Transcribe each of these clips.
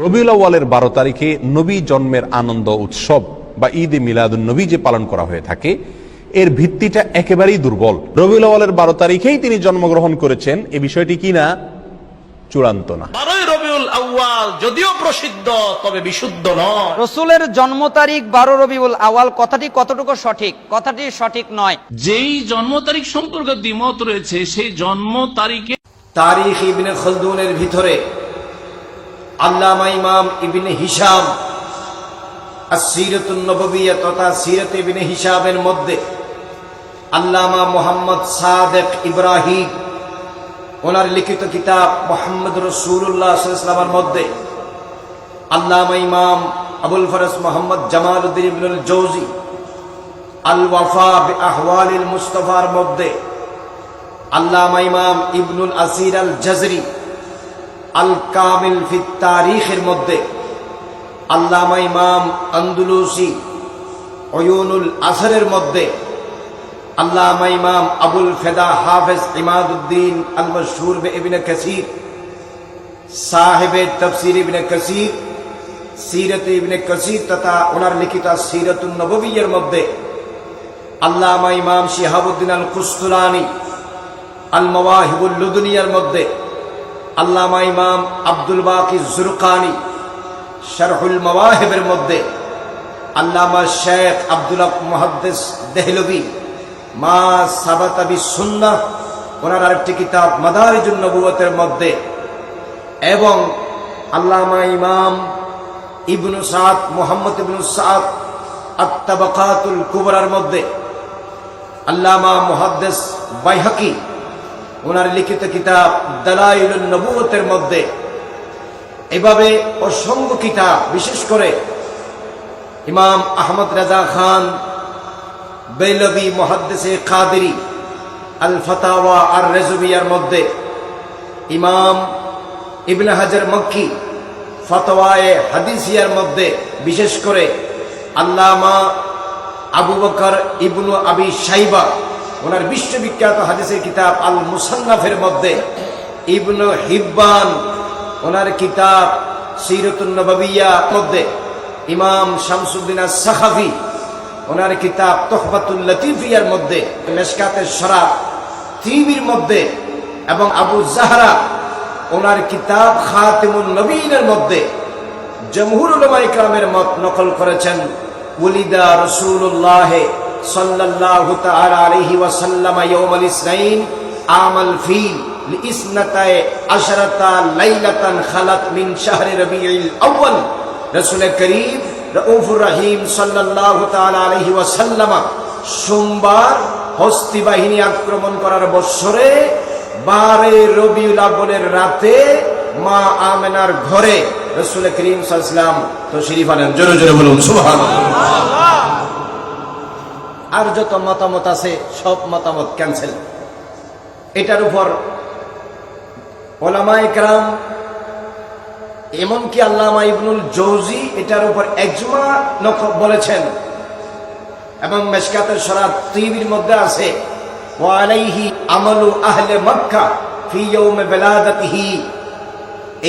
রবিউল আউয়ালের 12 তারিখে নবী জন্মের আনন্দ উৎসব বা ঈদে মিলাদুন নবী যে পালন করা হয়ে থাকে, এর ভিত্তিটা একেবারেই দুর্বল। রবিউল আউয়ালের 12 তারিখেই তিনি জন্মগ্রহণ করেছেন, এই বিষয়টি কি না চূড়ান্ত না। 12 রবিউল আউয়াল যদিও প্রসিদ্ধ, তবে বিশুদ্ধ নয়। রসুলের জন্ম তারিখ 12 রবিউল আউয়াল কথাটি কতটুকু সঠিক? কথাটি সঠিক নয়। যেই জন্ম তারিখ সম্পর্কে দ্বিমত রয়েছে, সেই জন্ম তারিখে তারিখ ইবনে খলদুনের ভিতরে আল্লামা ইমাম ইবনে হিশাম আসসিরাতুন নববিয়্যাহ তথা সিরাত ইবনে হিশামের মধ্যে আল্লামা মুহাম্মদ সাদেক ইব্রাহিম ওনার লিখিত কিতাব মুহাম্মদ রাসূলুল্লাহ সাল্লাল্লাহু আলাইহি ওয়াসাল্লামের মধ্যে আল্লামা ইমাম আবুল ফরজ মুহাম্মদ জামালউদ্দিন ইবনুল জৌজি আল ওয়াফা বিআহওয়ালিল মুস্তাফার মধ্যে আল্লামা ইমাম ইবনুল আসির আল জাজরি আল কামিল ফি তারিখের মধ্যে আল্লামা ইমাম আন্দুলুসি উয়ুনুল আসরের মধ্যে আল্লামা ইমাম আবুল ফেদা হাফেজ ইমাদউদ্দিন আল মশহুর বে ইবনে কাসির সাহেবে তাফসীর ইবনে কাসির সিরাত ইবনে কাসির তথা ওনার লিখিত সিরাতুন নববিয়্যার মধ্যে আল্লামা ইমাম শিহাবুদ্দিন আল কুস্তুলানি আল মাওয়াহিবুল লুদুনিয়ার মধ্যে আল্লামা ইমাম আব্দুল বাকি জুরকানি শারহুল মাওয়াহিবের মধ্যে আল্লামা শেখ আব্দুল্লাহ মুহাদ্দিস দেহলভী মা সাবাতা বিসুন্নাহ ওনার আরেকটি কিতাব মাদারিজুন নবুওয়াতের মধ্যে এবং আল্লামা ইমাম ইবনু সাদ মুহাম্মদ ইবনু সাদ আত-তাবাকাতুল কুবরার মধ্যে আল্লামা মুহাদ্দিস বাইহাকি ওনার লিখিত কিতাব দালাইলুন নবুওয়াতের মধ্যে এভাবে অসংখ্য কিতাব, বিশেষ করে ইমাম আহমদ রাজা খান বেলভি মুহাদ্দিসে কাদেরী আল ফাতাওয়া আর রেজবিয়ার মধ্যে ইমাম ইবনে হাজার মক্কি ফতওয়ায়ে হাদিসিয়ার মধ্যে বিশেষ করে আল্লামা আবু বকর ইবনু আবি শাইবা ওনার বিশ্ববিখ্যাত হাদিসের কিতাব আল মুসান্নাফের মধ্যে ইবনু হিব্বান ওনার কিতাব সিরাতুন নববিয়্যার মধ্যে ইমাম শামসুদ্দিন আস-সাখাফি ওনার কিতাব তুহফাতুল লতিফিয়ার মধ্যে মিশকাতুশ শরাহ তিবির মধ্যে এবং আবু জাহরা ওনার কিতাব খাতিমুন নবীনের মধ্যে জমহুর উলামায়ে কেরামের মত নকল করেছেন। ওলিদা রাসূলুল্লাহ সাল্লাল্লাহু তাআলা আলাইহি ওয়াসাল্লাম ইয়াউমাল ইসনাইন আমাল ফিল লিইসনাতাই আশরাতা লাইলাতান খালাত মিন শাহরি রবিউল আউয়াল। রাসূল করিম রাউফুর রহিম সাল্লাল্লাহু তাআলা আলাইহি ওয়াসাল্লাম সোমবার হস্তি বাহিনী আক্রমণ করার বছরে 12 রবিউল আউয়ালের রাতে মা আমেনার ঘরে রাসূল করিম সাল্লাল্লাহু আলাইহি ওয়াসাল্লাম তশরীফ আনেন। জোরে জোরে বলুন সুবহানাল্লাহ। আর যত মতামত আছে সব মতামত ক্যান্সেল। এটার উপর উলামায়ে কেরাম এমনকি আল্লামা ইবনুল জৌজি এটার উপর ইজমা বলেছেন এবং মিশকাতুশ শরাহ তিবির মধ্যে আছে ওয়া আলাইহি আমালু আহলে মক্কা ফি ইয়াউম বিলাদাতিহি।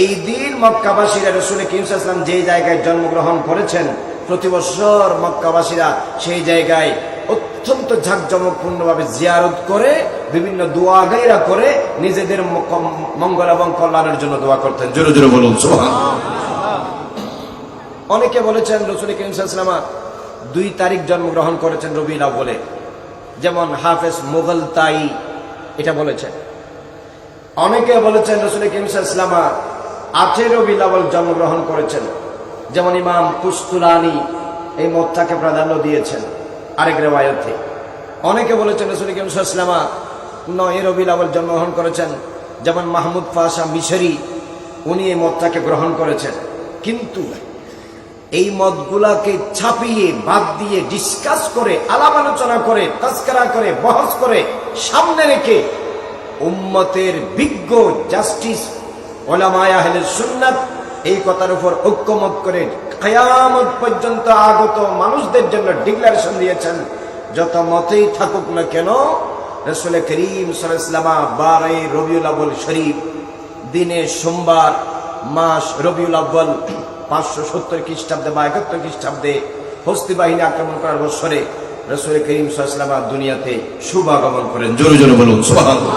এই দিন মক্কাবাসীরা রাসূল করিম সাল্লাল্লাহু আলাইহি ওয়াসাল্লাম যে জায়গায় জন্মগ্রহণ করেছেন, প্রতি বছর মক্কাবাসীরা সেই জায়গায় অত্যন্ত ঝাঁকজমকপূর্ণভাবে জিয়ারত করে বিভিন্ন দোয়া গায়রা করে নিজেদের মঙ্গল এবং কল্যাণের জন্য দোয়া করতেন। জোরে জোরে বলুন সুবহানাল্লাহ। অনেকে বলেছেন রাসূল করিম সাল্লাল্লাহু আলাইহি ওয়াসাল্লাম 2 তারিখ জন্মগ্রহণ করেছেন রবিউল আউয়ালে, যেমন হাফেজ মুগলতাই এটা বলেছেন। অনেকে বলেছেন রাসূল করিম সাল্লাল্লাহু আলাইহি ওয়াসাল্লাম 8 রবিউল আউয়াল জন্মগ্রহণ করেছেন, যেমন ইমাম কুস্তুলানি এই মতটাকে প্রাধান্য দিয়েছেন আরেক রিওয়ায়াতে। অনেকে বলেছেন রাসূল করিম সাল্লাল্লাহু আলাইহি ওয়াসাল্লাম 9 রবিউল আউয়াল জন্মগ্রহণ করেছেন, যেমন মাহমুদ পাশা মিশরি উনি এই মতটাকে গ্রহণ করেছেন। কিন্তু এই মতগুলাকে ছাপিয়ে বাদ দিয়ে ডিসকাস করে আলাপ আলোচনা করে তাজকিরা করে বহস করে সামনে রেখে উম্মতের বিজ্ঞ জাস্টিস উলামায়ে আহলে সুন্নাত এই কথার উপর ঐক্যমত করে কিয়ামত পর্যন্ত আগত মানুষদের জন্য ডিক্লারেশন দিয়েছেন, যত মতেই থাকুক না কেন রাসূল করিম সাল্লাল্লাহু আলাইহি ওয়াসাল্লাম 12 রবিউল আউয়াল শরীফ দিনে সোমবার মাস রবিউল আউয়াল 570 খ্রিস্টাব্দে বা 71 খ্রিস্টাব্দে হস্তি বাহিনী আক্রমণ করার বছরে রাসূল করিম সাল্লাল্লাহু আলাইহি ওয়াসাল্লাম দুনিয়াতে শুভ আগমন করেন। জোরে জোরে বলুন সুবহানাল্লাহ।